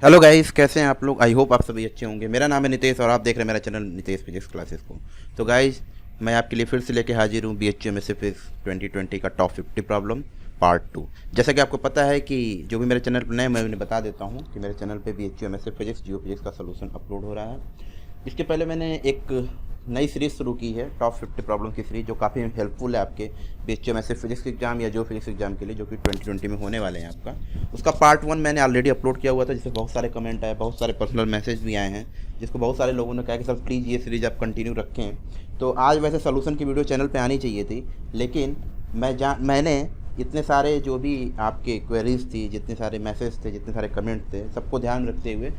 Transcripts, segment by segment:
Hello guys, कैसे हैं आप लोग। आई होप आप सभी अच्छे होंगे। मेरा नाम है नितेश और आप देख रहे हैं मेरा चैनल नितेश फिजिक्स क्लासेस को। तो गाइस, मैं आपके लिए फिर से लेके हाजिर हूँ BHU में से फिजिक्स 2020 का टॉप 50 प्रॉब्लम पार्ट 2। जैसा कि आपको पता है कि जो भी मेरे चैनल पर नए, मैं उन्हें बता देता हूँ कि मेरे चैनल पे BHU में से फिजिक्स जियो फिजिक्स का सोल्यूशन अपलोड हो रहा है। इसके पहले मैंने एक नई सीरीज़ शुरू की है, टॉप 50 प्रॉब्लम की सीरीज़, जो काफ़ी हेल्पफुल है आपके BHU में से फिजिक्स एग्जाम या जो फिजिक्स एग्जाम के लिए, जो कि 2020 में होने वाले हैं आपका। उसका पार्ट 1 मैंने ऑलरेडी अपलोड किया हुआ था, जिससे बहुत सारे कमेंट आए, बहुत सारे पर्सनल मैसेज भी आए हैं, जिसको बहुत सारे लोगों ने कहा कि सर प्लीज़ ये सीरीज़ आप कंटिन्यू रखें। तो आज वैसे सोल्यूशन की वीडियो चैनल पे आनी चाहिए थी, लेकिन मैंने इतने सारे जो भी आपके क्वेरीज थी, जितने सारे मैसेज थे, जितने सारे कमेंट थे, सबको ध्यान में रखते हुए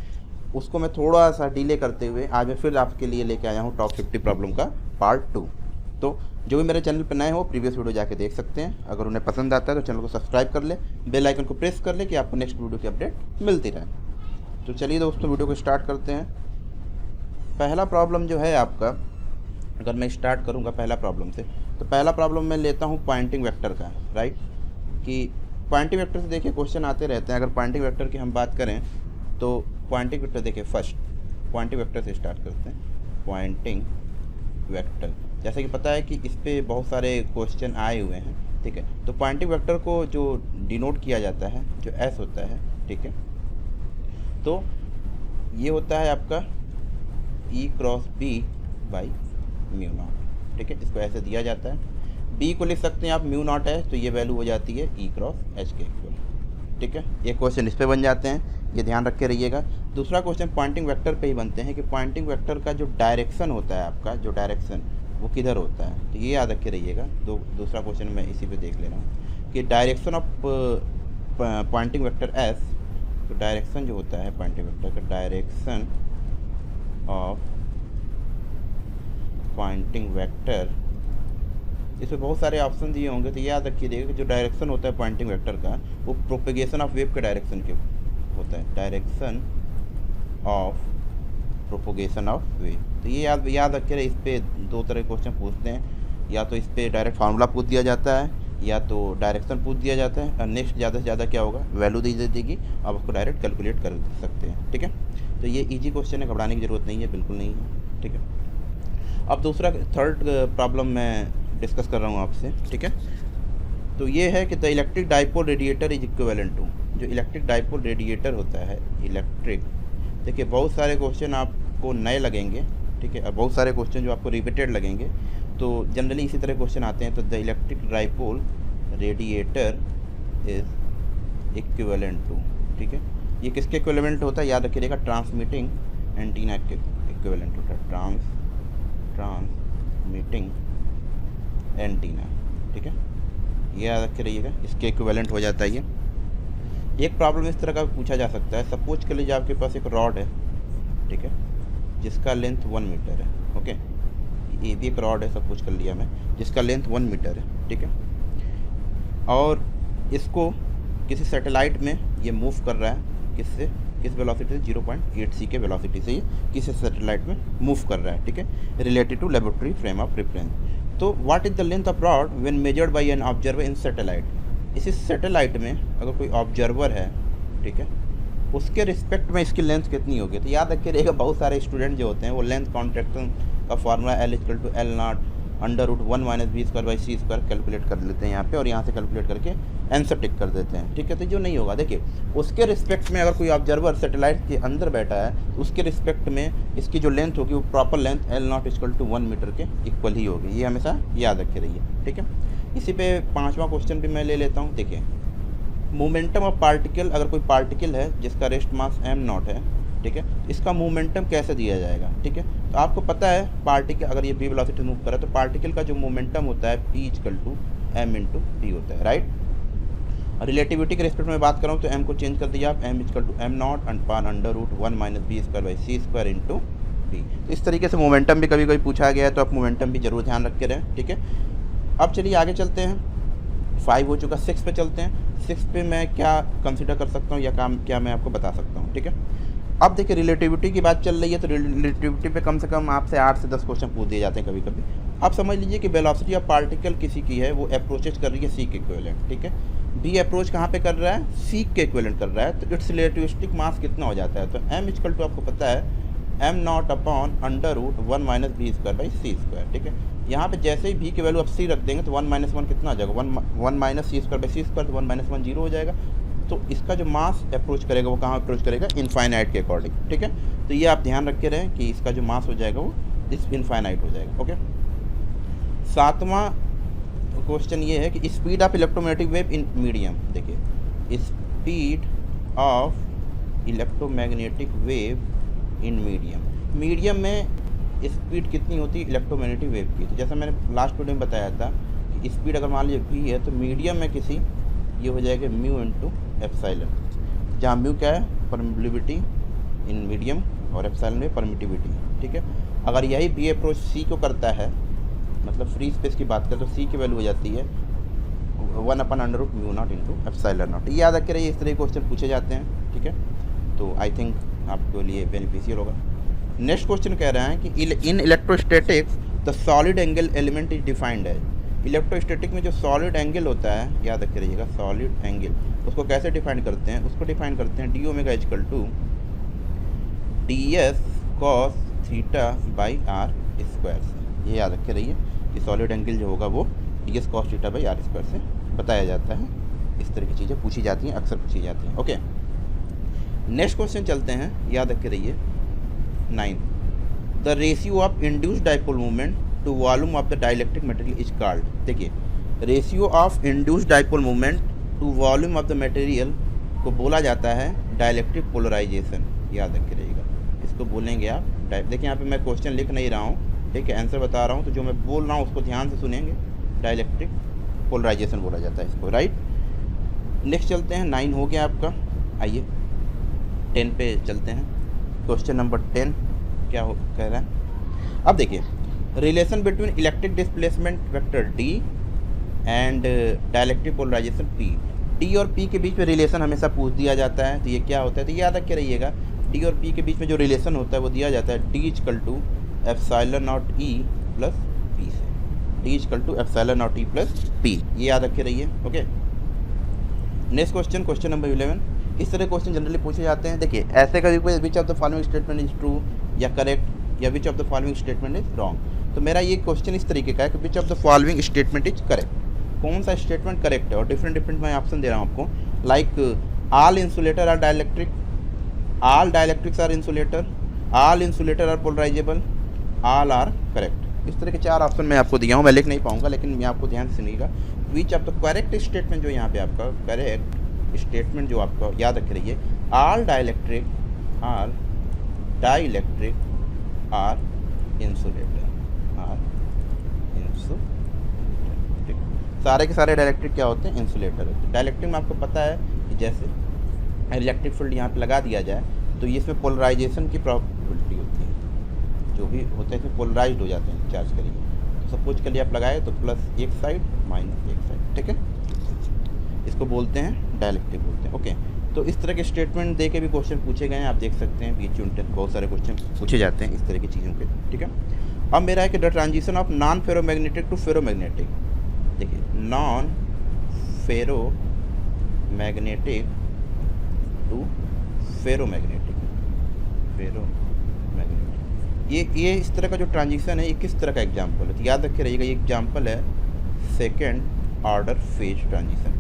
उसको मैं थोड़ा सा डिले करते हुए आज मैं फिर आपके लिए लेके आया हूँ टॉप 50 प्रॉब्लम का पार्ट 2। तो जो भी मेरे चैनल पर नए हो, प्रीवियस वीडियो जाके देख सकते हैं। अगर उन्हें पसंद आता है तो चैनल को सब्सक्राइब कर ले, बेल आइकन को प्रेस कर ले कि आपको नेक्स्ट वीडियो की अपडेट मिलती रहे। तो चलिए दोस्तों, वीडियो को स्टार्ट करते हैं। पहला प्रॉब्लम जो है आपका, अगर मैं स्टार्ट करूँगा पहला प्रॉब्लम से, तो पहला प्रॉब्लम मैं लेता हूँ पॉइंटिंग वेक्टर का, राइट। कि पॉइंटिंग वेक्टर से देखिए क्वेश्चन आते रहते हैं। अगर पॉइंटिंग वेक्टर की हम बात करें तो पॉइंटिंग वेक्टर देखिए, फर्स्ट पॉइंटिंग वेक्टर से स्टार्ट करते हैं। पॉइंटिंग वेक्टर, जैसे कि पता है कि इस पर बहुत सारे क्वेश्चन आए हुए हैं, ठीक है। तो पॉइंटिंग वेक्टर को जो डिनोट किया जाता है, जो एस होता है, ठीक है, तो ये होता है आपका E cross B by mu naught, ठीक है। इसको ऐसे दिया जाता है। B को लिख सकते हैं आप, म्यू नॉट है तो ये वैल्यू हो जाती है E क्रॉस H के इक्वल, ठीक है। ये क्वेश्चन इस पे बन जाते हैं, ये ध्यान रख के रहिएगा। दूसरा क्वेश्चन पॉइंटिंग वेक्टर पे ही बनते हैं कि पॉइंटिंग वेक्टर का जो डायरेक्शन होता है, आपका जो डायरेक्शन वो किधर होता है, तो ये याद रख के रहिएगा। दूसरा क्वेश्चन मैं इसी पे देख ले रहा हूँ कि direction of Poynting vector S, तो डायरेक्शन जो होता है पॉइंटिंग वेक्टर का, डायरेक्शन ऑफ पॉइंटिंग वेक्टर, इसमें बहुत सारे ऑप्शन दिए होंगे, तो ये याद रखिएगा कि जो डायरेक्शन होता है पॉइंटिंग वेक्टर का, वो प्रोपेगेशन ऑफ वेव के डायरेक्शन के होता है, direction of propagation of wave. तो ये याद रखिए। इस पर दो तरह के क्वेश्चन पूछते हैं, या तो इस पर डायरेक्ट फार्मूला पूछ दिया जाता है, या तो डायरेक्शन पूछ दिया जाता है, और नेक्स्ट ज़्यादा से ज़्यादा क्या होगा, वैल्यू दी जाएगी, आप उसको डायरेक्ट कैलकुलेट कर सकते हैं, ठीक है। तो ये ईजी क्वेश्चन है, घबराने की ज़रूरत नहीं है, बिल्कुल नहीं है, ठीक है। अब दूसरा थर्ड प्रॉब्लम मैं डिस्कस कर रहा हूँ आपसे, ठीक है। तो ये है कि the electric dipole radiator is equivalent to, जो इलेक्ट्रिक डाइपोल रेडिएटर होता है, इलेक्ट्रिक, देखिए बहुत सारे क्वेश्चन आपको नए लगेंगे, ठीक है, और बहुत सारे क्वेश्चन जो आपको रिपीटेड लगेंगे, तो जनरली इसी तरह क्वेश्चन आते हैं। तो the electric dipole radiator is equivalent to, ठीक है। ये किसके इक्विवेलेंट होता है, याद रखिएगा, ट्रांसमिटिंग एंटीना के इक्विवेलेंट होता है, ट्रांसमिटिंग एंटीना, ठीक है, ये याद रखे रहिएगा, इसके इक्विवेलेंट हो जाता है ये। एक प्रॉब्लम इस तरह का पूछा जा सकता है, सपोज के लिए आपके पास एक रॉड है, ठीक है, जिसका लेंथ 1 मीटर है, ओके। ये भी एक रॉड है, सपोज कर लिया मैं, जिसका लेंथ 1 मीटर है, ठीक है, और इसको किसी सैटेलाइट में ये मूव कर रहा है, किस वेलोसिटी से, 0.8 c के वेलोसिटी से ये किसी सैटेलाइट में मूव कर रहा है, ठीक है, related to laboratory frame of reference. तो what is the length of rod when measured by an observer in satellite. इसी सैटेलाइट में अगर कोई ऑब्जर्वर है, ठीक है, उसके रिस्पेक्ट में इसकी लेंथ कितनी होगी। तो याद रखिए रहेगा, बहुत सारे स्टूडेंट जो होते हैं वो लेंथ कॉन्ट्रैक्शन का फार्मूला L=L0√1 - v²/c² कैलकुलेट कर लेते हैं यहाँ पे, और यहाँ से कैलकुलेट करके आंसर टिक कर देते हैं, ठीक है। तो जो नहीं होगा, देखिए उसके रिस्पेक्ट में अगर कोई ऑब्जर्वर सैटेलाइट के अंदर बैठा है, उसके रिस्पेक्ट में इसकी जो लेंथ होगी वो प्रॉपर लेंथ L0=1 मीटर के इक्वल ही होगी, ये हमेशा याद रखे रहिए, ठीक है। इसी पे पाँचवा क्वेश्चन भी मैं ले लेता हूँ। देखिए, मोमेंटम ऑफ पार्टिकल, अगर कोई पार्टिकल है जिसका रेस्ट मास m0 है, ठीक है, इसका मोमेंटम कैसे दिया जाएगा, ठीक है। तो आपको पता है पार्टिकल अगर ये v वेलोसिटी मूव कर रहा है, तो पार्टिकल का जो मोमेंटम होता है p = m × v होता है, राइट। रिलेटिविटी के रिस्पेक्ट में बात कर रहा हूँ, तो m को चेंज कर दिया आप, m = m0 √1 - v²/c² × v। तो इस तरीके से मोमेंटम भी कभी कभी पूछा गया है, तो आप मोमेंटम भी जरूर ध्यान रख के रहें, ठीक है। अब चलिए आगे चलते हैं, 5 हो चुका, 6 पे चलते हैं। 6 पे मैं क्या कंसिडर कर सकता हूँ, या क्या मैं आपको बता सकता हूँ, ठीक है। अब देखिए रिलेटिविटी की बात चल रही है, तो रिलेटिविटी पे कम से कम आपसे 8 से 10 क्वेश्चन पूछ दिए जाते हैं कभी कभी। आप समझ लीजिए कि वेलोसिटी ऑफ पार्टिकल किसी की है, वो अप्रोचेज कर रही है सी के इक्विवेलेंट, ठीक है। बी अप्रोच कहाँ पे कर रहा है, सी के इक्विवेलेंट कर रहा है, तो इट्स रिलेटिविस्टिक मास कितना हो जाता है, तो m इक्वल टू आपको पता है m0 upon under root 1 minus b square by c square, ठीक है। यहाँ पे जैसे ही v की वैल्यू आप c रख देंगे तो 1 माइनस 1 कितना आ जाएगा, 1 minus c square by c square, तो 1 माइनस 1 जीरो हो जाएगा। तो इसका जो मास अप्रोच करेगा वो कहाँ अप्रोच करेगा, इनफाइनाइट के अकॉर्डिंग, ठीक है। तो ये आप ध्यान रख के रहें कि इसका जो मास हो जाएगा वो इस इनफाइनाइट हो जाएगा, ओके। सातवां क्वेश्चन ये है कि speed of electromagnetic wave in medium, देखिए speed of electromagnetic wave in medium में स्पीड कितनी होती है इलेक्ट्रोमैग्नेटिक वेव की। तो जैसा मैंने लास्ट वीडियो में बताया था कि स्पीड अगर मान लीजिए v है तो मीडियम में किसी ये हो जाएगा म्यू इंटू एप्सिलॉन, जहाँ म्यू क्या है, परमिबिलिटी इन मीडियम, और एप्सिलॉन में परमिटिविटी, ठीक है। अगर यही बी अप्रोच सी को करता है, मतलब फ्री स्पेस की बात करें तो सी की वैल्यू हो जाती है 1 upon under root mu not into epsilon not. ये याद रखे रहिए, इस तरह के क्वेश्चन पूछे जाते हैं, ठीक है। तो आई थिंक आपके लिए बेनिफिशियल होगा। नेक्स्ट क्वेश्चन कह रहा है कि in electrostatics the solid angle element is defined है। इलेक्ट्रोस्टैटिक में जो सॉलिड एंगल होता है, याद रखे रहिएगा, सॉलिड एंगल उसको कैसे डिफाइन करते हैं, उसको डिफाइन करते हैं d omega equal to d s cos theta by r square से। ये याद रखे रहिए कि सॉलिड एंगल जो होगा वो d s cos theta by r square से बताया जाता है। इस तरह की चीज़ें पूछी जाती हैं, अक्सर पूछी जाती हैं, ओके। नेक्स्ट क्वेश्चन चलते हैं, याद रखे रहिए 9, the ratio of induced dipole movement to volume of the dielectric material is called. देखिए ratio of induced dipole movement to volume of the material को बोला जाता है डाइलेक्ट्रिक पोलराइजेशन, याद रखे रहिएगा, इसको बोलेंगे आप। देखिए यहाँ पे मैं क्वेश्चन लिख नहीं रहा हूँ, ठीक है, आंसर बता रहा हूँ, तो जो मैं बोल रहा हूँ उसको ध्यान से सुनेंगे। डाइलेक्ट्रिक पोलराइजेशन बोला जाता है इसको, राइट। नेक्स्ट चलते हैं, 9 हो गया आपका, आइए 10 पे चलते हैं। क्वेश्चन नंबर 10 क्या हो कह रहा है, अब देखिए relation between electric displacement vector D and dielectric polarization P. D और पी के बीच में रिलेशन हमेशा पूछ दिया जाता है, तो ये क्या होता है, तो याद रखे रहिएगा डी और पी के बीच में जो रिलेशन होता है वो दिया जाता है D equal to epsilon not E plus P से, D equal to epsilon not E plus P, ये याद रखे रहिए, okay. Next question, question number 11, इस तरह क्वेश्चन जनरली पूछे जाते हैं। देखिए ऐसे कभी कोई which of the following statement is true या करेक्ट, या which of the following statement is wrong. तो मेरा ये क्वेश्चन इस तरीके का है कि which of the following statement is correct, कौन सा स्टेटमेंट करेक्ट है, और डिफरेंट मैं ऑप्शन दे रहा हूँ आपको, like all insulator are dielectric, all dielectrics are insulator, all insulator are polarizable, all are correct. इस तरह के 4 ऑप्शन मैं आपको दिया हूँ, मैं लिख नहीं पाऊंगा लेकिन मैं आपको ध्यान से सुनिएगा। Which of the correct statement जो यहाँ पे आपका करेक्ट स्टेटमेंट जो आपका याद रख रही है, ऑल डाइलेक्ट्रिक आर इंसुलेटर, ठीक, सारे के सारे डाइलेक्ट्रिक क्या होते हैं, इंसुलेटर होते हैं। डाइलेक्ट्रिक में आपको पता है कि जैसे इलेक्ट्रिक फील्ड यहाँ पे लगा दिया जाए तो ये इसमें पोलराइजेशन की प्रॉबिलिटी होती है, जो भी होते हैं इसमें पोलराइज्ड हो जाते हैं चार्ज करिए। तो सपोज के लिए आप लगाए तो प्लस एक साइड माइनस एक साइड, ठीक है, इसको बोलते हैं डाइलेक्ट्रिक बोलते हैं, ओके। तो इस तरह के स्टेटमेंट दे के भी क्वेश्चन पूछे गए हैं, आप देख सकते हैं बीच में बहुत सारे क्वेश्चन पूछे जाते हैं इस तरह की चीज़ों के, ठीक है। अब मेरा है कि the transition of non ferromagnetic to ferromagnetic. देखिए नॉन फेरोमैग्नेटिक टू फेरोमैग्नेटिक, ये इस तरह का जो ट्रांजिशन है ये किस तरह का एग्जाम्पल है, तो याद रखे रहिएगा ये एग्जाम्पल है second order phase transition,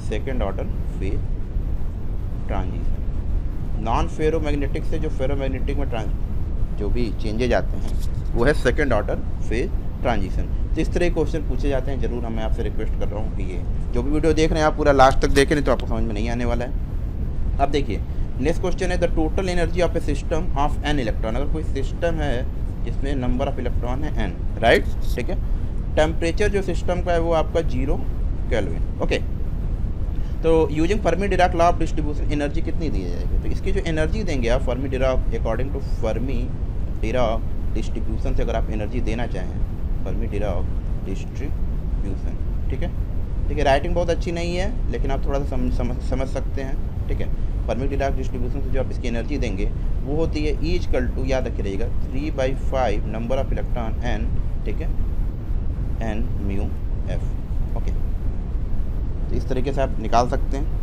second order phase transition. Non ferromagnetic से जो फेरोमैग्नेटिक में जो भी चेंजेज आते हैं वो है सेकेंड ऑर्डर फेज ट्रांजिशन। तो इस तरह के क्वेश्चन पूछे जाते हैं, जरूर मैं आपसे रिक्वेस्ट कर रहा हूँ कि ये जो भी वीडियो देख रहे हैं आप पूरा लास्ट तक देखें, नहीं तो आपको समझ में नहीं आने वाला है। अब देखिए नेक्स्ट क्वेश्चन है the total energy of a system of an electron. अगर कोई सिस्टम है जिसमें नंबर ऑफ इलेक्ट्रॉन है n, राइट, ठीक है। टेम्परेचर जो सिस्टम का है वो आपका 0 केल्विन, ओके। तो using Fermi Dirac law of distribution energy कितनी दी जाएगी, तो इसकी जो एनर्जी देंगे आप Fermi Dirac according to Fermi Dirac distribution से अगर आप एनर्जी देना चाहें, फर्मी डिराक डिस्ट्रीब्यूशन, ठीक है। देखिए राइटिंग बहुत अच्छी नहीं है लेकिन आप थोड़ा सा समझ सकते हैं, ठीक है। फर्मी डिराक डिस्ट्रीब्यूशन से जो आप इसकी एनर्जी देंगे वो होती है E = याद रखिएगा 3/5 नंबर ऑफ इलेक्ट्रॉन n ठीक है, एन म्यू एफ। ओके, तो इस तरीके से आप निकाल सकते हैं।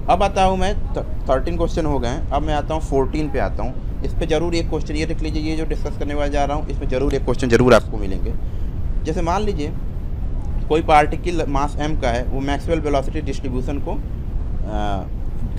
अब आता हूँ मैं 13 क्वेश्चन हो गए हैं, अब मैं आता हूँ 14 पे आता हूँ। इस पे ज़रूर एक क्वेश्चन ये लिख लीजिए, ये जो डिस्कस करने वाला जा रहा हूँ इसमें ज़रूर एक क्वेश्चन ज़रूर आपको मिलेंगे। जैसे मान लीजिए कोई पार्टिकल मास m का है, वो मैक्सवेल वेलोसिटी डिस्ट्रीब्यूशन को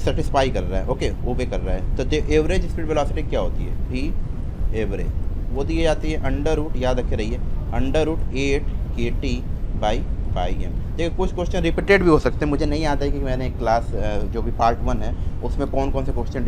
सेटिस्फाई कर रहा है, ओके, ओबे कर रहा है। तो एवरेज स्पीड वेलोसिटी क्या होती है, v एवरेज, वो दी जाती है अंडर रूट, याद रखे रहिए, under root 8 kT by pi m. देखिए कुछ क्वेश्चन रिपीटेड भी हो सकते हैं, मुझे नहीं आता है कि मैंने क्लास जो भी पार्ट 1 है उसमें कौन कौन से क्वेश्चन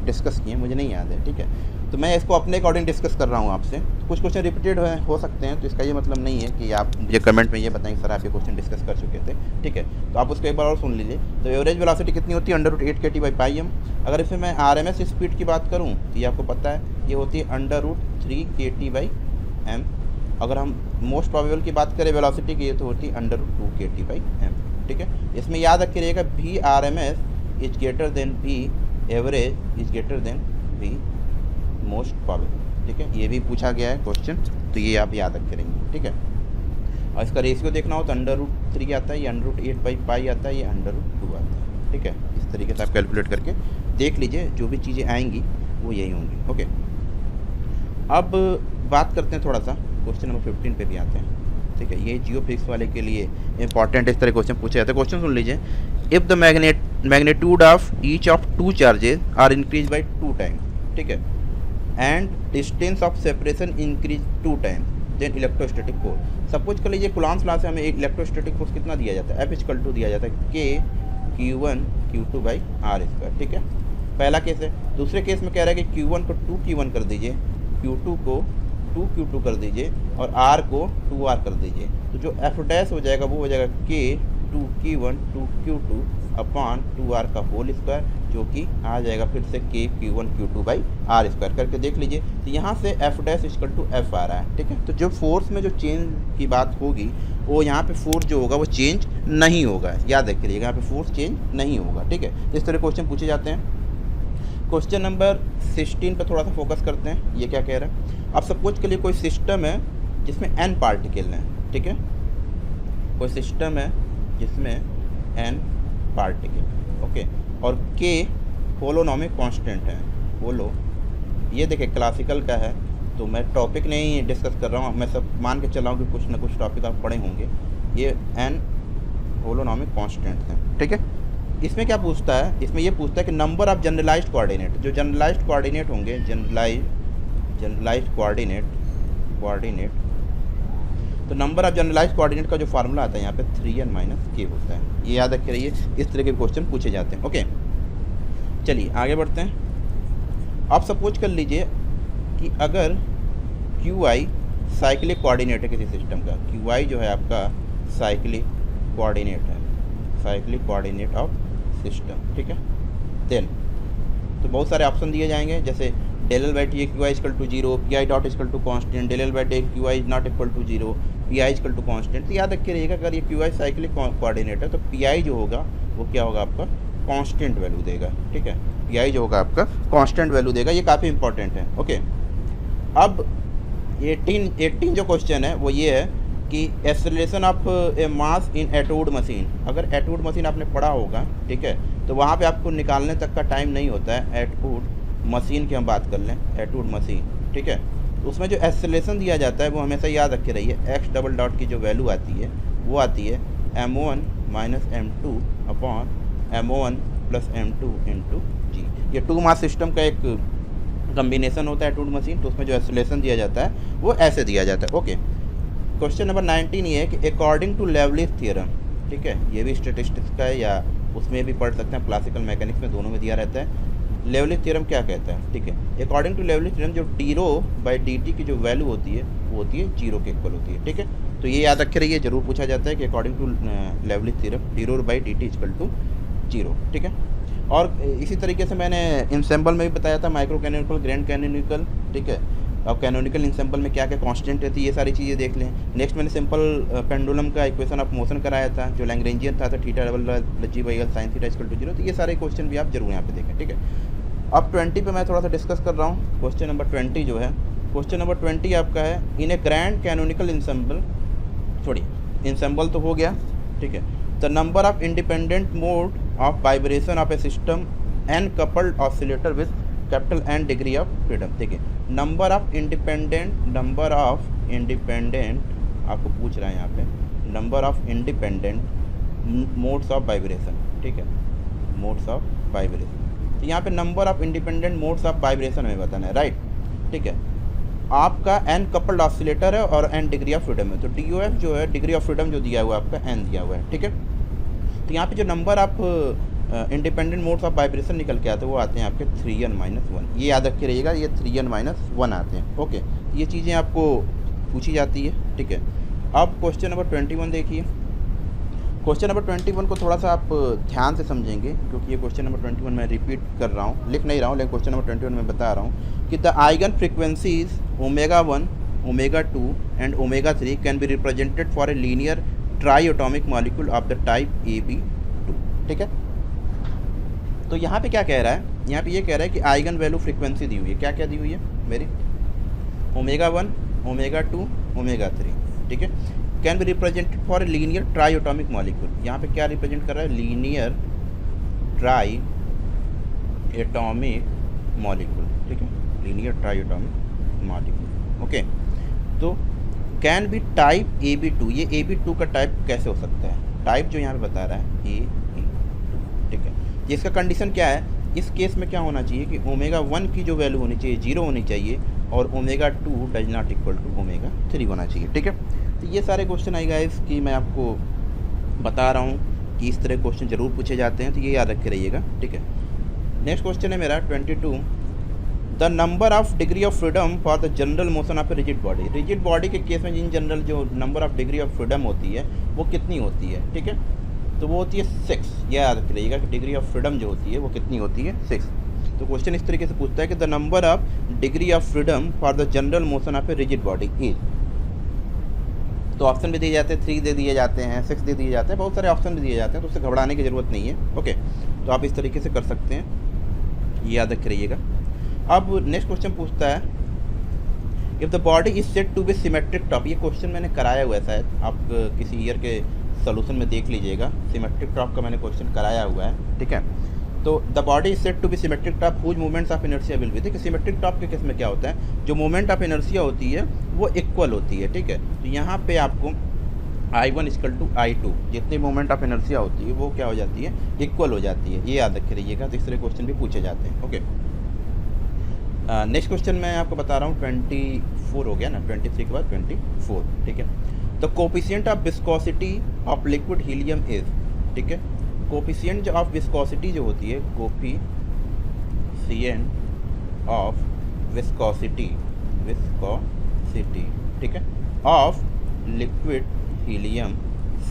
डिस्कस किए, मुझे नहीं याद है, ठीक है। तो मैं इसको अपने अकॉर्डिंग डिस्कस कर रहा हूँ आपसे। कुछ क्वेश्चन रिपीटेड हो सकते हैं, तो इसका ये मतलब नहीं है कि आप मुझे कमेंट में ये बताएंगे सर आप ये क्वेश्चन डिस्कस कर चुके थे, ठीक है। तो आप उसको एक बार और सुन लीजिए। तो एवरेज वेलोसिटी कितनी होती है, under root 8 kT by pi m. अगर इसमें मैं RMS स्पीड की बात करूँ तो ये आपको पता है, ये होती है under root 3 kT by m. अगर हम मोस्ट प्रोबेबल की बात करें वेलोसिटी की, तो होती है under root 2 kT by m, ठीक है। इसमें याद रखे रहिएगा भी RMS is greater than v average is greater than v most probable, ठीक है। ये भी पूछा गया है क्वेश्चन, तो ये आप याद रखे रहेंगे, ठीक है। और इसका रेशियो देखना हो तो अंडर रूट 3 आता है, ये अंडर रूट 8 बाई पाई आता है, ये अंडर रूट 2 आता है, ठीक है। इस तरीके से आप कैलकुलेट करके देख लीजिए, जो भी चीज़ें आएंगी वो यही होंगी, ओके। अब बात करते हैं थोड़ा सा क्वेश्चन नंबर 15 पे भी आते हैं, ठीक है। ये जियो फिजिक्स वाले के लिए इंपॉर्टेंट इस तरह क्वेश्चन पूछे जाते हैं। क्वेश्चन सुन लीजिए, if the magnitude of each of 2 charges are increase by 2 time, ठीक है, and distance of separation increase 2 time, then electrostatic force. Suppose कर लीजिए कुलाम्स लॉ से हमें इलेक्ट्रोस्टैटिक फोर्स कितना दिया जाता है, F दिया जाता है K Q1 Q2 by r square, ठीक है। पहला केस है। दूसरे केस में कह रहा है कि Q1 को 2Q1 कर दीजिए, Q2 को 2Q2 कर दीजिए और R को 2R कर दीजिए। तो जो F डैश हो जाएगा वो हो जाएगा K 2Q1 2Q2 upon 2R का होल स्क्वायर, जो कि आ जाएगा फिर से K Q1 Q2 by r square. करके देख लीजिए, तो यहाँ से F dash equal to F आ रहा है, ठीक है। तो जो फोर्स में जो चेंज की बात होगी, वो यहाँ पे फोर्स जो होगा वो चेंज नहीं होगा, याद रखिएगा, यहाँ पे फोर्स चेंज नहीं होगा, ठीक है। इस तरह क्वेश्चन पूछे जाते हैं। क्वेश्चन नंबर 16 पे थोड़ा सा फोकस करते हैं। ये क्या कह रहा है, अब सपोज के लिए कोई सिस्टम है जिसमें n पार्टिकल हैं, ठीक है। कोई सिस्टम है जिसमें n पार्टिकल, ओके, और k होलोनॉमिक कांस्टेंट है। होलो, ये देखिए क्लासिकल का है, तो मैं टॉपिक नहीं डिस्कस कर रहा हूँ, मैं सब मान के चल रहा हूँ कि कुछ ना कुछ टॉपिक आप पढ़े होंगे। ये n होलोनॉमिक कांस्टेंट है, ठीक है। इसमें क्या पूछता है, इसमें ये पूछता है कि नंबर ऑफ जनरलाइज्ड कोऑर्डिनेट, जो जनरलाइज्ड कोऑर्डिनेट होंगे, जनरलाइज्ड कोऑर्डिनेट, तो नंबर ऑफ जनरलाइज्ड कोऑर्डिनेट का जो फार्मूला आता है यहाँ पे 3n माइनस k होता है। ये याद रखे रहिए, इस तरह के क्वेश्चन पूछे जाते हैं, ओके। चलिए आगे बढ़ते हैं। आप सपोज कर लीजिए कि अगर qi साइक्लिक कोऑर्डिनेट है किसी सिस्टम का, qi जो है आपका साइक्लिक कोऑर्डिनेट है, साइक्लिक कोऑर्डिनेट ऑफ सिस्टम, ठीक है। देन तो बहुत सारे ऑप्शन दिए जाएंगे, जैसे del L by T Q I equal to 0, P I dot equal to constant, del L by D Q I not equal to 0, P I equal to constant. तो याद रखिए रहिएगा, अगर ये क्यू आई साइक्लिक कोऑर्डिनेट है तो P I जो होगा वो क्या होगा, आपका कॉन्स्टेंट वैल्यू देगा, ठीक है। पी आई जो होगा आपका कॉन्स्टेंट वैल्यू देगा, ये काफ़ी इंपॉर्टेंट है, ओके। अब 18 जो क्वेश्चन है वो ये है कि acceleration of a mass in Atwood machine. अगर एटूड मशीन आपने पढ़ा होगा, ठीक है, तो वहाँ पे आपको निकालने तक का टाइम नहीं होता है। एटूड मशीन की हम बात कर लें, एटूड मशीन, ठीक है, तो उसमें जो एक्सेलरेशन दिया जाता है वो हमेशा याद रखे रहिए, एक्स डबल डॉट की जो वैल्यू आती है वो आती है m1 minus m2 upon m1 plus m2 into g. ये 2 मास सिस्टम का एक कम्बिनेशन होता है एटूड मशीन, तो उसमें जो एक्सेलरेशन दिया जाता है वो ऐसे दिया जाता है, ओके। क्वेश्चन नंबर 19 ये है कि अकॉर्डिंग टू लेवलिस थ्योरम, ठीक है, ये भी स्टैटिस्टिक्स का है या उसमें भी पढ़ सकते हैं, क्लासिकल मैकेनिक्स में दोनों में दिया रहता है। लेवलिस थ्योरम क्या कहता है, ठीक है, अकॉर्डिंग टू लेवलिस थ्योरम जो D rho by D T की जो वैल्यू होती है वो होती है 0 के इक्वल होती है, ठीक है। तो ये याद रखे रहिए, जरूर पूछा जाता है कि according to Liouville's theorem D rho by D T equal to 0, ठीक है। और इसी तरीके से मैंने इंसेंबल में भी बताया था, माइक्रो कैनोनिकल, ग्रैंड कैनोनिकल, ठीक है। अब कैनोनिकल इंसेंबल में क्या क्या कांस्टेंट रहती है, ये सारी चीज़ें देख लें। नेक्स्ट मैंने सिंपल पेंडुलम का इक्वेशन ऑफ मोशन कराया था, जो लैग्रेंजियन था theta double G by L sine theta equal to 0। तो ये सारे क्वेश्चन भी आप जरूर यहाँ पे देखें, ठीक है। अब 20 पे मैं थोड़ा सा डिस्कस कर रहा हूँ। क्वेश्चन नंबर 20 जो है क्वेश्चन नंबर 20 आपका है, in a grand canonical ensemble, छोड़िए इंसेंबल तो हो गया, ठीक है। The number of independent mode of vibration of a system N coupled oscillator with capital N degree of freedom. देखिए नंबर ऑफ इंडिपेंडेंट आपको पूछ रहा है यहाँ पे, number of independent modes of vibration, ठीक है, मोड्स ऑफ वाइब्रेशन। तो यहाँ पे number of independent modes of vibration हमें बताना है, राइट, ठीक है। आपका एन कपल्ड ऑसिलेटर है और एन डिग्री ऑफ फ्रीडम है, तो DOF जो है डिग्री ऑफ फ्रीडम जो दिया हुआ है आपका एन दिया हुआ है, ठीक है। तो यहाँ पे जो number of independent modes of vibration निकल के आते हैं वो आते हैं आपके 3n-1, ये याद रखे रहिएगा, ये 3n-1 आते हैं, ओके। ये चीज़ें आपको पूछी जाती है, ठीक है। अब क्वेश्चन नंबर 21 देखिए। क्वेश्चन नंबर 21 को थोड़ा सा आप ध्यान से समझेंगे, क्योंकि ये क्वेश्चन नंबर 21 मैं रिपीट कर रहा हूँ, लिख नहीं रहा हूँ, लेकिन क्वेश्चन नंबर 21 में बता रहा हूँ कि the eigen frequencies ω1, ω2 and ω3 can be represented for a linear triatomic molecule of the type AB2, ठीक है। तो यहाँ पे क्या कह रहा है, यहाँ पे ये कह रहा है कि आइगन वैल्यू फ्रीक्वेंसी दी हुई है, क्या क्या दी हुई है मेरी, ω1, ω2, ω3, ठीक है। Can be represented for a linear triatomic molecule, यहाँ पे क्या रिप्रेजेंट कर रहा है, लीनियर ट्राई एटॉमिक मॉलिक्यूल, ठीक है, linear triatomic molecule, okay. तो कैन बी टाइप AB2, ये AB2 का टाइप कैसे हो सकता है, टाइप जो यहाँ पे बता रहा है AB2, ठीक है। इसका कंडीशन क्या है, इस केस में क्या होना चाहिए कि ω1 की जो वैल्यू होनी चाहिए 0 होनी चाहिए और ω2 डज नॉट इक्वल टू ω3 होना चाहिए, ठीक है। तो ये सारे क्वेश्चन आई गाइस कि मैं आपको बता रहा हूँ कि इस तरह क्वेश्चन जरूर पूछे जाते हैं, तो ये याद रखे रहिएगा, ठीक है। नेक्स्ट क्वेश्चन है मेरा 22, the number of degree of freedom for the general motion of a rigid body. Rigid body के केस में इन जनरल जो number of degree of freedom होती है वो कितनी होती है, ठीक है, तो वो होती है 6, यह याद रखिएगा कि डिग्री ऑफ फ्रीडम जो होती है वो कितनी होती है, 6। तो क्वेश्चन इस तरीके से पूछता है कि the number of degree of freedom for the general motion of a rigid body is, तो ऑप्शन भी दिए जाते हैं, 3 दे दिए जाते हैं, 6 दे दिए जाते हैं, बहुत सारे ऑप्शन भी दिए जाते हैं, तो उससे घबराने की ज़रूरत नहीं है, ओके। तो आप इस तरीके से कर सकते हैं, ये याद रख रहिएगा। अब नेक्स्ट क्वेश्चन पूछता है, if the body is said to be symmetric top, ये क्वेश्चन मैंने कराया हुआ है, शायद आप किसी ईयर के सोल्यूशन में देख लीजिएगा, सिमेट्रिक टॉप का मैंने क्वेश्चन कराया हुआ है, ठीक है। तो the body is said to be symmetric top whose movements of inertia will be, देखिए सिमेट्रिक टॉप के केस में क्या होता है, जो मूवमेंट ऑफ इनर्शिया होती है वो इक्वल होती है, ठीक है। तो यहाँ पे आपको I1 = I2, जितनी मूवमेंट ऑफ इनर्शिया होती है वो क्या हो जाती है, इक्वल हो जाती है, ये याद रखे रहिएगा। तो इस तरह क्वेश्चन भी पूछे जाते हैं, ओके। नेक्स्ट क्वेश्चन मैं आपको बता रहा हूँ, 24 हो गया ना, 23 के बाद 24, ठीक है। The coefficient of viscosity of liquid helium is, ठीक है, कोफिशिएंट ऑफ विस्कोसिटी जो होती है, कोफिशिएंट ऑफ विस्कोसिटी, ठीक है, ऑफ लिक्विड हीलियम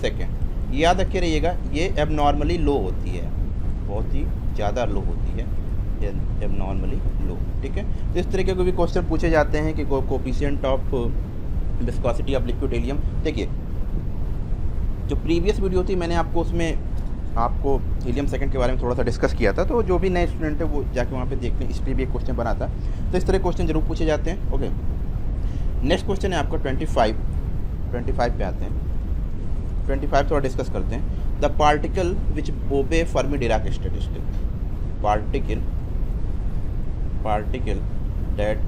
सेकेंड, याद रखे रहिएगा, ये एबनॉर्मली लो होती है, बहुत ही ज़्यादा लो होती है, एबनॉर्मली लो, ठीक है। तो इस तरीके के भी क्वेश्चन पूछे जाते हैं कि coefficient of viscosity of liquid helium. देखिए जो प्रीवियस वीडियो थी मैंने आपको उसमें आपको हीलियम सेकंड के बारे में थोड़ा सा डिस्कस किया था, तो जो भी नए स्टूडेंट है वो जाके वहाँ पे देख लें, इस पर भी एक क्वेश्चन बना था। तो इस तरह क्वेश्चन जरूर पूछे जाते हैं, ओके। नेक्स्ट क्वेश्चन है आपका 25 पे आते हैं। 25 थोड़ा डिस्कस करते हैं। The particle which obey Fermi Dirac statistic, particle that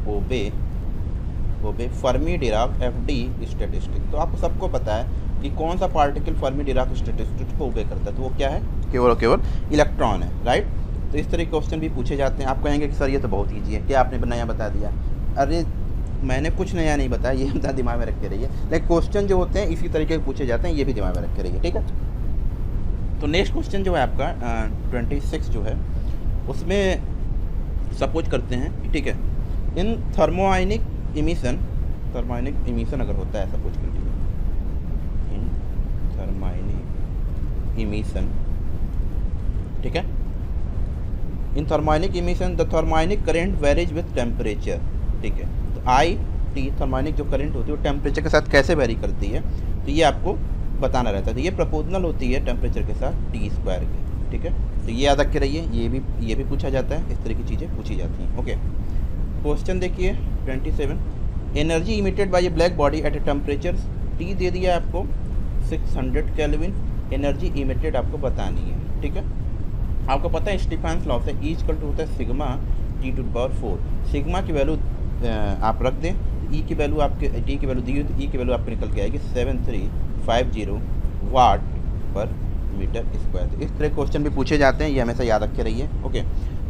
obey Fermi Dirac FD statistic. तो आपको सबको पता है कि कौन सा पार्टिकल फर्मी डिराक स्टैटिस्टिक को ओबे करता है, तो वो क्या है, केवल इलेक्ट्रॉन है, राइट। तो इस तरह के क्वेश्चन भी पूछे जाते हैं। आप कहेंगे कि सर ये तो बहुत ईजी है, क्या आपने नया बता दिया। अरे मैंने कुछ नया नहीं बताया, ये अपना दिमाग में रखे रहिए, लेकिन क्वेश्चन जो होते हैं इसी तरीके के पूछे जाते हैं, ये भी दिमाग में रखे रहिए, ठीक है। तो नेक्स्ट क्वेश्चन जो है आपका 26 जो है उसमें सपोज करते हैं, ठीक है, इन थर्मोआयनिक इमिशन अगर होता है, सपोज कर लीजिए, इन थर्मोआयनिक इमिशन, ठीक है, in thermionic emission the thermionic current varies with temperature, ठीक है। तो IT थर्मोआयनिक जो करंट होती है वो टेम्परेचर के साथ कैसे वेरी करती है, तो ये आपको बताना रहता है। तो ये प्रोपोर्शनल होती है टेम्परेचर के साथ T² के, ठीक है। तो ये याद रखे रहिए, ये भी पूछा जाता है, इस तरह की चीज़ें पूछी जाती हैं, ओके। क्वेश्चन देखिए 27 energy emitted by a black body at a temperature T दे दिया आपको 600 केल्विन, एनर्जी इमिटेड आपको बतानी है, ठीक है। आपको पता है स्टीफेंस लॉ से ई इक्वल टू होता है sigma T to power 4। Sigma की वैल्यू आप रख दें, ई की वैल्यू आपके टी की वैल्यू दी हुई तो ई की वैल्यू आपको निकल के आएगी 7350 वाट पर मीटर स्क्वायर। इस तरह क्वेश्चन भी पूछे जाते हैं, ये हमेशा याद रखे रहिए, ओके।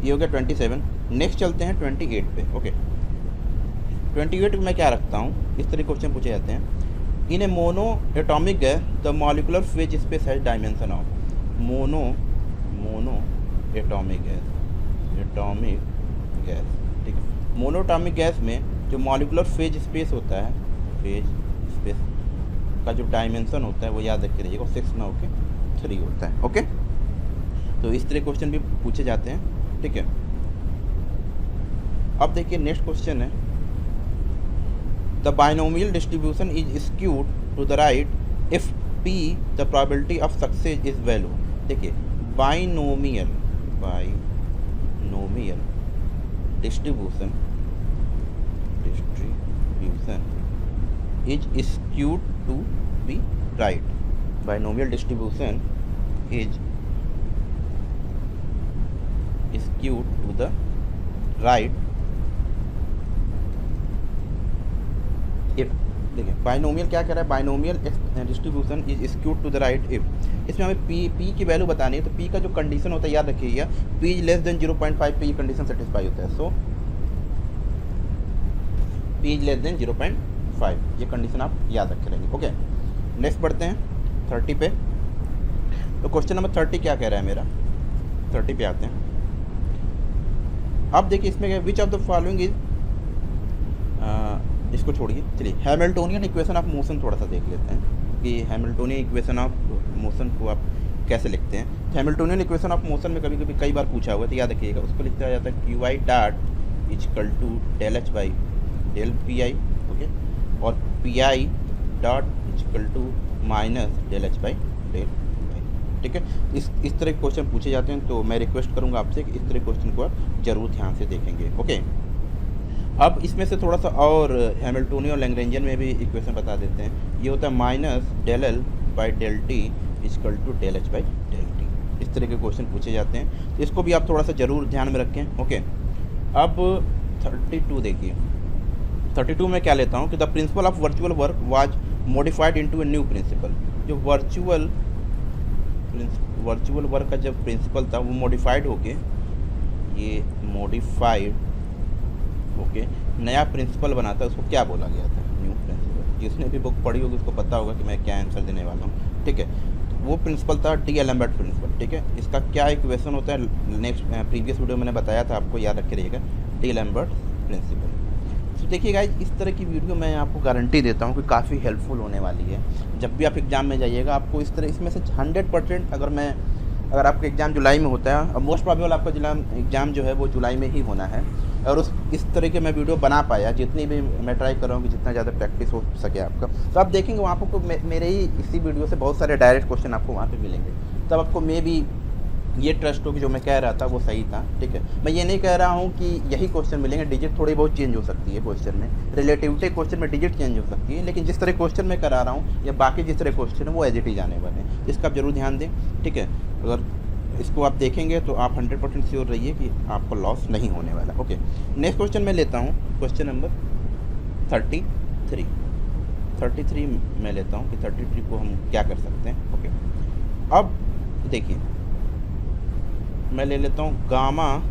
ये हो गया 27। नेक्स्ट चलते हैं 28 पे, ओके। 28 में मैं क्या रखता हूँ, इस तरह क्वेश्चन पूछे जाते हैं। In a monoatomic gas the molecular phase space has dimension of monoatomic gas, ठीक है। मोनोटॉमिक गैस में जो मॉलिकुलर फेज स्पेस होता है, फेज स्पेस का जो डायमेंशन होता है वो याद रख के रहिएगा, 6 ना होके 3 होता है, ओके। तो इस तरह क्वेश्चन भी पूछे जाते हैं, ठीक है। अब देखिए नेक्स्ट क्वेश्चन है, the binomial distribution is skewed to the right if p the probability of success is value. देखिए binomial distribution is skewed to be right. Binomial distribution is skewed to the right if, देखिए binomial क्या कह रहा है, binomial distribution is skewed to the right if. इसमें हमें P की value बतानी है, तो पी का जो कंडीशन होता है याद रखिएगा, पी इज लेस देन 0.5 पे ये कंडीशन सेटिस्फाई होता है। सो पी इज लेस देन 0.5, ये कंडीशन आप याद रखे रहेंगे, ओके। नेक्स्ट बढ़ते हैं 30 पे। तो क्वेश्चन नंबर 30 क्या कह रहा है मेरा, 30 पे आते हैं। अब देखिए इसमें which of the following is, इसको छोड़िए, चलिए हैमिल्टोनियन इक्वेशन ऑफ मोशन थोड़ा सा देख लेते हैं कि हैमिल्टोनियन इक्वेशन ऑफ मोशन को आप कैसे लिखते हैं। तो हैमिल्टोनियन इक्वेशन ऑफ मोशन में कभी कभी कई बार पूछा हुआ है, तो याद रखिएगा उसको लिखा जाता है q i dot equal to del H by del p i, okay, और p I dot equal to minus del H by del, ठीक है। इस तरह के क्वेश्चन पूछे जाते हैं, तो मैं रिक्वेस्ट करूंगा आपसे कि इस तरह क्वेश्चन को आप जरूर ध्यान से देखेंगे, ओके। अब इसमें से थोड़ा सा और हैमिल्टोनियन और लैग्रेंजियन में भी इक्वेशन बता देते हैं। ये होता है minus del L by del T equal to del H by del T. इस तरह के क्वेश्चन पूछे जाते हैं, तो इसको भी आप थोड़ा सा ज़रूर ध्यान में रखें, ओके। अब 32 देखिए, 32 में क्या लेता हूँ कि the principle of virtual work was modified into a new principle. जो वर्चुअल वर्क का जब प्रिंसिपल था वो मॉडिफाइड होके, ये मॉडिफाइड ओके नया प्रिंसिपल बनाता है, उसको क्या बोला गया था, न्यू प्रिंसिपल। जिसने भी बुक पढ़ी होगी उसको पता होगा कि मैं क्या आंसर देने वाला हूँ, ठीक है। तो वो प्रिंसिपल था डी एलम्बर्ट प्रिंसिपल, ठीक है। इसका क्या इक्वेशन होता है, नेक्स्ट प्रीवियस वीडियो मैंने बताया था आपको, याद रखे रहिएगा, डी एलम्बर्ट प्रिंसिपल। तो देखिए गाइस, इस तरह की वीडियो मैं आपको गारंटी देता हूँ कि काफ़ी हेल्पफुल होने वाली है। जब भी आप एग्ज़ाम में जाइएगा आपको इस तरह, इसमें से 100% अगर आपका एग्ज़ाम जुलाई में होता है, और मोस्ट प्रॉबेबल आपका एग्ज़ाम जो है वो जुलाई में ही होना है, और इस तरह के मैं वीडियो बना पाया, जितनी भी मैं ट्राई कर रहा हूँ कि जितना ज़्यादा प्रैक्टिस हो सके आपका, तो आप देखेंगे वहाँ आपको मेरे ही इसी वीडियो से बहुत सारे डायरेक्ट क्वेश्चन आपको वहाँ पे मिलेंगे। तब आपको मे भी ये ट्रस्ट हो कि जो मैं कह रहा था वो सही था, ठीक है। मैं ये नहीं कह रहा हूँ कि यही क्वेश्चन मिलेंगे, डिजिट थोड़ी बहुत चेंज हो सकती है क्वेश्चन में, रिलेटिविटी क्वेश्चन में डिजिट चेंज हो सकती है, लेकिन जिस तरह क्वेश्चन मैं करा रहा हूँ या बाकी जिस तरह क्वेश्चन है वो एज इट इज आने वाले हैं, इसका आप जरूर ध्यान दें, ठीक है। अगर इसको आप देखेंगे तो आप 100% श्योर रहिए कि आपको लॉस नहीं होने वाला, ओके। नेक्स्ट क्वेश्चन मैं लेता हूँ, क्वेश्चन नंबर 33 मैं लेता हूँ कि 33 को हम क्या कर सकते हैं, ओके। अब देखिए मैं ले लेता हूँ गामा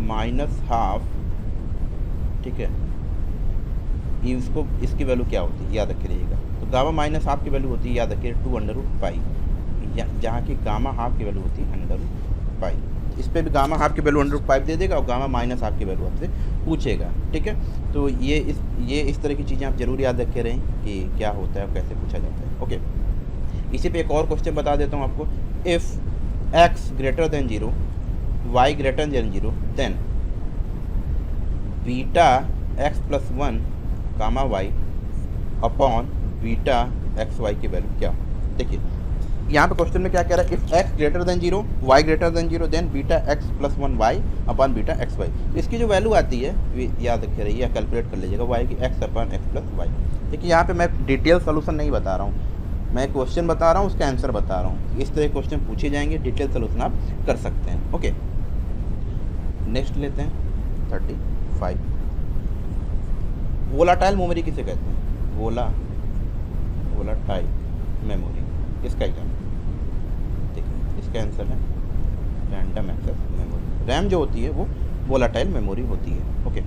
माइनस हाफ, ठीक है। इसको इसकी वैल्यू क्या होती है याद रखे रहिएगा, तो गामा माइनस हाफ की वैल्यू होती है, याद रखिए 2√पाई, जहाँ की गामा हाफ की वैल्यू होती है √पाई। इस पर भी गामा हाफ की वैल्यू √पाई दे देगा और गामा माइनस हाफ की वैल्यू आपसे पूछेगा, ठीक है। तो ये इस तरह की चीज़ें आप जरूर याद रखे रहें कि क्या होता है और कैसे पूछा जाता है, ओके। इसी पे एक और क्वेश्चन बता देता हूँ आपको, if x greater than 0 y greater than 0 then beta x plus 1 gamma y upon beta xy की वैल्यू क्या। देखिए यहाँ पे क्वेश्चन में क्या कह रहा है, if x greater than 0 y greater than 0 then beta x plus 1 y upon beta X Y. इसकी जो वैल्यू आती है याद रखे रहिए, कैलकुलेट कर लीजिएगा y की x अपन x प्लस वाई। देखिए यहाँ पे मैं डिटेल सोल्यूशन नहीं बता रहा हूँ, मैं क्वेश्चन बता रहा हूँ, उसका आंसर बता रहा हूँ। इस तरह क्वेश्चन पूछे जाएंगे, डिटेल सोल्यूशन आप कर सकते हैं। ओके, नेक्स्ट लेते हैं 35। वोलाटाइल मेमोरी किसे कहते हैं? वोलाटाइल मेमोरी, इसका एग्जाम देखिए, इसका आंसर है रैंडम एक्सेस मेमोरी। रैम जो होती है वो वोलाटाइल मेमोरी होती है। ओके,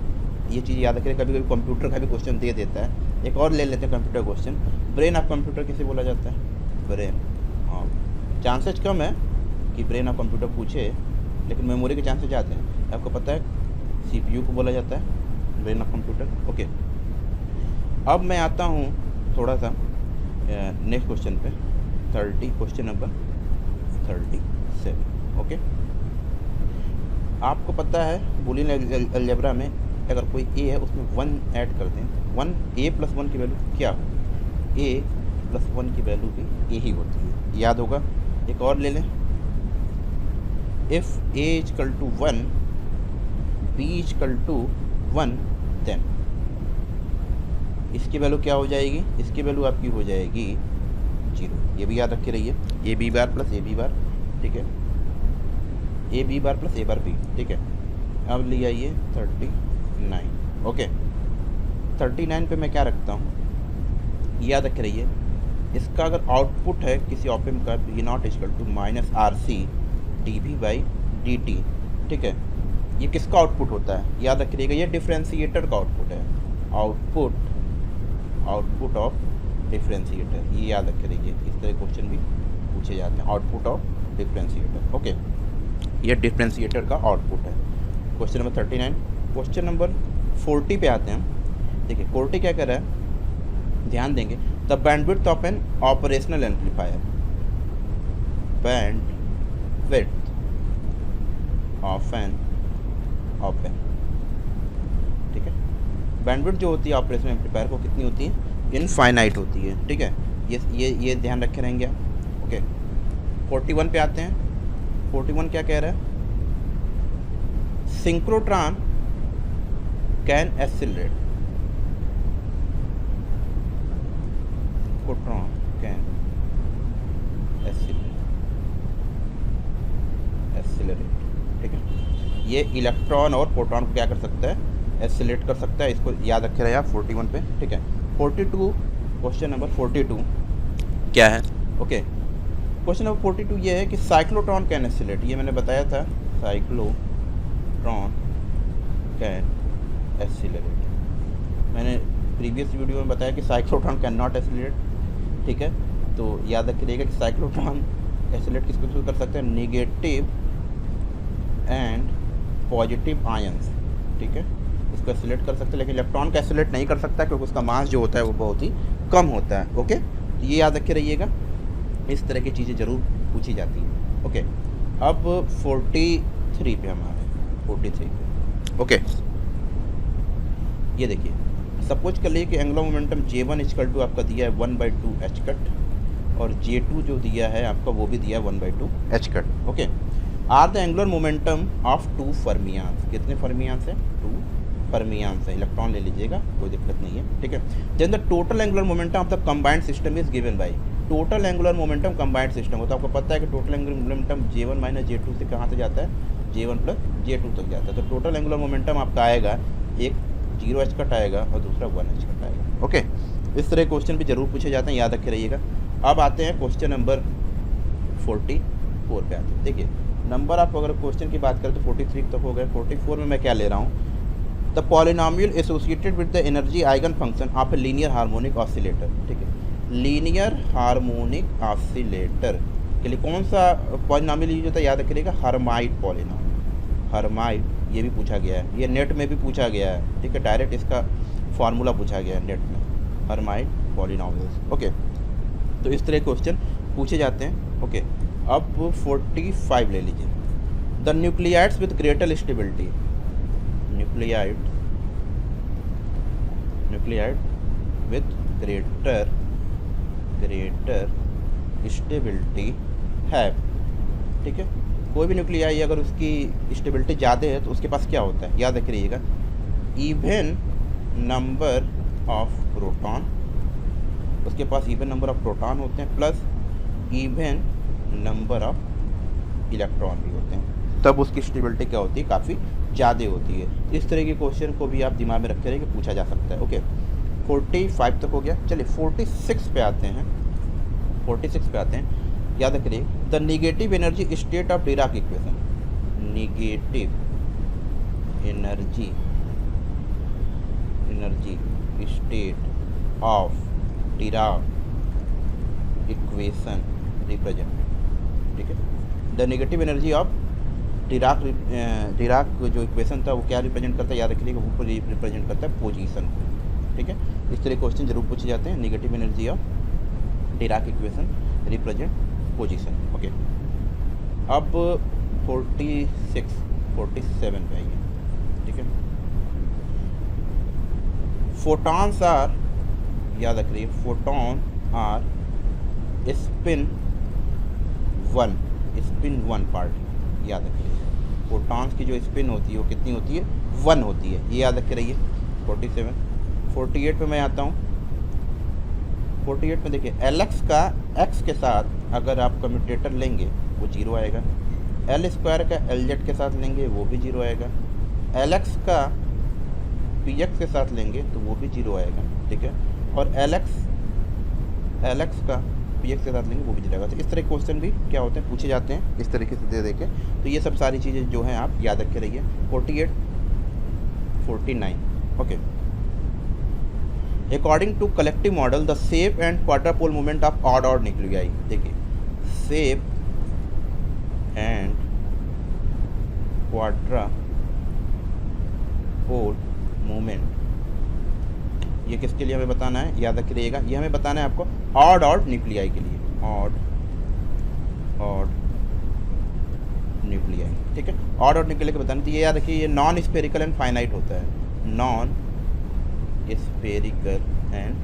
ये चीज़ याद रखिए, कभी कभी कंप्यूटर का भी क्वेश्चन दे देता है। एक और ले लेते हैं computer question, brain of computer किसे बोला जाता है? ब्रेन। हाँ, चांसेस कम है कि ब्रेन ऑफ कंप्यूटर पूछे, लेकिन मेमोरी के चांसेस ज़्यादा हैं। आपको पता है CPU को बोला जाता है ब्रेन ऑफ कंप्यूटर। ओके, अब मैं आता हूँ थोड़ा सा नेक्स्ट क्वेश्चन पे, 30, क्वेश्चन नंबर 37। ओके, आपको पता है बूलियन अलजेब्रा में अगर कोई a है उसमें 1 ऐड कर दें, 1 a प्लस 1 की वैल्यू क्या हो? a प्लस 1 की वैल्यू भी a ही होती है, याद होगा। एक और ले लें, if a equal to 1 b equal to 1 then इसकी वैल्यू क्या हो जाएगी? इसकी वैल्यू आपकी हो जाएगी 0। ये भी याद रखे रहिए, A B bar plus A B bar, ठीक है, A B bar plus A bar B, ठीक है। अब ले आइए 39। ओके, 39 पे मैं क्या रखता हूँ, याद रखे रहिए, इसका अगर आउटपुट है किसी ऑपएम का B not equal to minus R C D V by D T, ठीक है, ये किसका आउटपुट होता है? याद रखिएगा, ये डिफ्रेंशिएटर का आउटपुट है, आउटपुट ऑफ डिफ्रेंशिएटर, ये याद रखे रहिए। इस तरह क्वेश्चन भी पूछे जाते हैं, आउटपुट ऑफ डिफ्रेंशिएटर। ओके, ये डिफ्रेंशिएटर का आउटपुट है। Question number 39। क्वेश्चन नंबर 40 पे आते हैं। देखिए 40 क्या कर रहा है, ध्यान देंगे, the bandwidth of an operational amplifier, bandwidth of an op amp, ठीक है। बैंडविड्थ जो होती है ऑपरेशनल एम्पलीफायर को कितनी होती है? इनफाइनाइट होती है, ठीक है। ये ध्यान रखे रहेंगे आप। ओके, 41 पे आते हैं। 41 क्या कह रहा है, synchrotron can accelerate, synchrotron can accelerate, ठीक है। ये इलेक्ट्रॉन और प्रोटॉन को क्या कर सकता है? एक्सिलरेट कर सकता है। इसको याद रखे रहे आप 41 पे, ठीक है। 42, क्वेश्चन नंबर 42 क्या है? ओके, क्वेश्चन नंबर 42 ये है कि साइक्लोट्रॉन कैन एक्सिलरेट, ये मैंने बताया था, साइक्लोट्रॉन कैन एक्सिलरेट। मैंने प्रीवियस वीडियो में बताया कि साइक्लोट्रॉन कैन नॉट एक्सिलरेट, ठीक है। तो याद रखिएगा कि साइक्लोट्रॉन एक्सिलरेट किसको कर सकते हैं? नेगेटिव एंड पॉजिटिव आयंस, ठीक है, इसको एक्सिलरेट कर सकते हैं, लेकिन इलेक्ट्रॉन का एक्सिलरेट नहीं कर सकता क्योंकि उसका मास जो होता है वो बहुत ही कम होता है। ओके, तो ये याद रखे रहिएगा, इस तरह की चीज़ें ज़रूर पूछी जाती हैं। ओके, अब 43 पे हम आ रहे हैं, 43 पे। ओके, ये देखिए, सपोज कर लिए कि angular momentum J1 equal to आपका दिया है 1/2 h कट, और J2 जो दिया है आपका वो भी दिया है 1/2 h cut. Okay, are the angular momentum of 2 fermions, कितने फर्मियांस है? 2 फर्मियांस है, इलेक्ट्रॉन ले लीजिएगा, कोई दिक्कत नहीं है, ठीक है। Then the total angular momentum of the combined system is given by, total angular momentum combined system होता है, आपको पता है कि total angular momentum J1 minus J2 से कहाँ से जाता है? J1 प्लस J2 तक जाता है। तो टोटल एंगुलर मोमेंटम आपका आएगा, एक 0 h कट आएगा और दूसरा 1 h कट आएगा। ओके, इस तरह क्वेश्चन भी जरूर पूछे जाते हैं, याद रखे रहिएगा। अब आते हैं क्वेश्चन नंबर 44 पे आते हैं। देखिए नंबर आप अगर क्वेश्चन की बात करें तो 43 तक हो गए। 44 में मैं क्या ले रहा हूँ, the polynomial associated with the energy eigen function of a linear harmonic oscillator, ठीक है। लीनियर हार्मोनिक ऑसिलेटर के लिए कौन सा पॉलिनॉमियल यूज होता है? याद रखिएगा, हर्माइट पॉलिनॉमियल, हर्माइट, ये भी पूछा गया है, ये नेट में भी पूछा गया है, ठीक है, डायरेक्ट इसका फार्मूला पूछा गया है नेट में, हर्माइट पॉलिनॉमियल्स। ओके, तो इस तरह क्वेश्चन पूछे जाते हैं। ओके, अब 45 ले लीजिए, the nuclides with greater stability, nuclide with greater stability have, ठीक है। कोई भी न्यूक्लियाई अगर उसकी स्टेबिलिटी ज़्यादा है तो उसके पास क्या होता है, याद रखिएगा, इवन नंबर ऑफ प्रोटॉन, उसके पास इवन नंबर ऑफ प्रोटॉन होते हैं plus even number of electron भी होते हैं, तब उसकी स्टेबिलिटी क्या होती है, काफ़ी ज़्यादा होती है। इस तरह के क्वेश्चन को भी आप दिमाग में रखते रहिए कि पूछा जा सकता है। ओके, 45 तक हो गया। चलिए 46 पे आते हैं। 46 पे आते हैं, याद रखिए, the negative energy state of Dirac equation, negative energy state of Dirac equation represent, ठीक है। The negative energy of Dirac जो इक्वेशन था वो क्या रिप्रेजेंट करता है, याद रखिएगा, वो रिप्रेजेंट करता है पोजीशन को, ठीक है। इस तरह क्वेश्चन जरूर पूछे जाते हैं। Negative energy of Dirac equation represent position. Okay, अब 47 पे आइए, ठीक है। फोटॉन्स आर, याद रखिए, photon are spin one part, याद रखिए। फोटॉन्स की जो स्पिन होती है वो कितनी होती है, 1 होती है, ये याद रखे रहिए। 47, 48 पे मैं आता हूँ। 48 में देखिए, Lx का x के साथ अगर आप कम्यूटेटर लेंगे वो 0 आएगा, L² का Lz के साथ लेंगे वो भी 0 आएगा, Lx का Px के साथ लेंगे तो वो भी 0 आएगा, ठीक है। और Lx का Px के साथ लेंगे वो भी 0 आएगा। तो इस तरह के क्वेश्चन भी क्या होते हैं, पूछे जाते हैं इस तरीके से दे देके। तो ये सब सारी चीज़ें जो हैं आप याद रखे रहिए। 48, 49, okay. According to collective model the shape and quadrupole movement of odd nuclei, देखिए, शेप एंड क्वाड्रापोल मूवमेंट, ये किसके लिए हमें बताना है, याद रखिएगा, ये हमें बताना है आपको ऑड न्यूक्लियाई के लिए, ऑड न्यूक्लियाई, ठीक है। ऑड न्यूक्लियाई को बताना, तो ये याद रखिए, ये नॉन स्फेरिकल एंड फाइनाइट होता है, नॉन स्फेरिकल एंड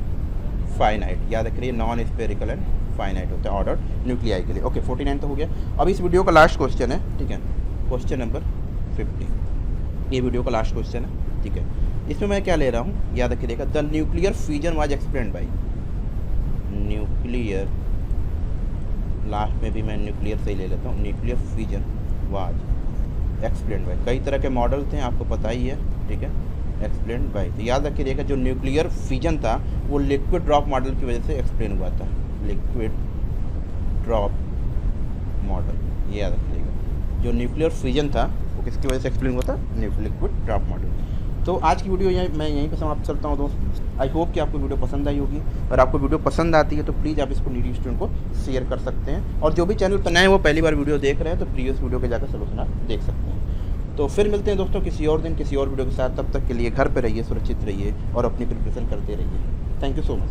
फाइनाइट, याद रखिए, नॉन स्फेरिकल एंड फाइनाइट होता है ऑर्डर न्यूक्लियाई के लिए। ओके, 49 तो हो गया। अब इस वीडियो का लास्ट क्वेश्चन है, ठीक है, क्वेश्चन नंबर 50, ये वीडियो का लास्ट क्वेश्चन है, ठीक है। इसमें मैं क्या ले रहा हूँ, याद रखिएगा, the nuclear fusion was explained by, nuclear, last में भी मैं न्यूक्लियर से ही ले लेता हूँ, nuclear fusion was explained by, कई तरह के मॉडल थे आपको पता ही है, ठीक है, एक्सप्लेन्ड बाई। तो याद रखिएगा, जो न्यूक्लियर फ्यूजन था वो लिक्विड ड्रॉप मॉडल की वजह से एक्सप्लेन हुआ था, लिक्विड ड्रॉप मॉडल, ये याद रखिएगा, जो न्यूक्लियर फ्यूजन था वो किसकी वजह से एक्सप्लेन हुआ था, लिक्विड ड्रॉप मॉडल। तो आज की वीडियो मैं यहीं पे समाप्त करता हूँ दोस्तों। आई होप कि आपको वीडियो पसंद आई होगी, और आपको वीडियो पसंद आती है तो प्लीज़ आप इसको नीडी स्टूडेंट को शेयर कर सकते हैं, और जो भी चैनल पर नए हैं वो पहली बार वीडियो देख रहे हैं तो प्रीवियस वीडियो के जाकर सोल्यूशन आप देख सकते हैं। तो फिर मिलते हैं दोस्तों किसी और दिन किसी और वीडियो के साथ, तब तक के लिए घर पर रहिए, सुरक्षित रहिए और अपनी प्रिपरेशन करते रहिए। Thank you so much.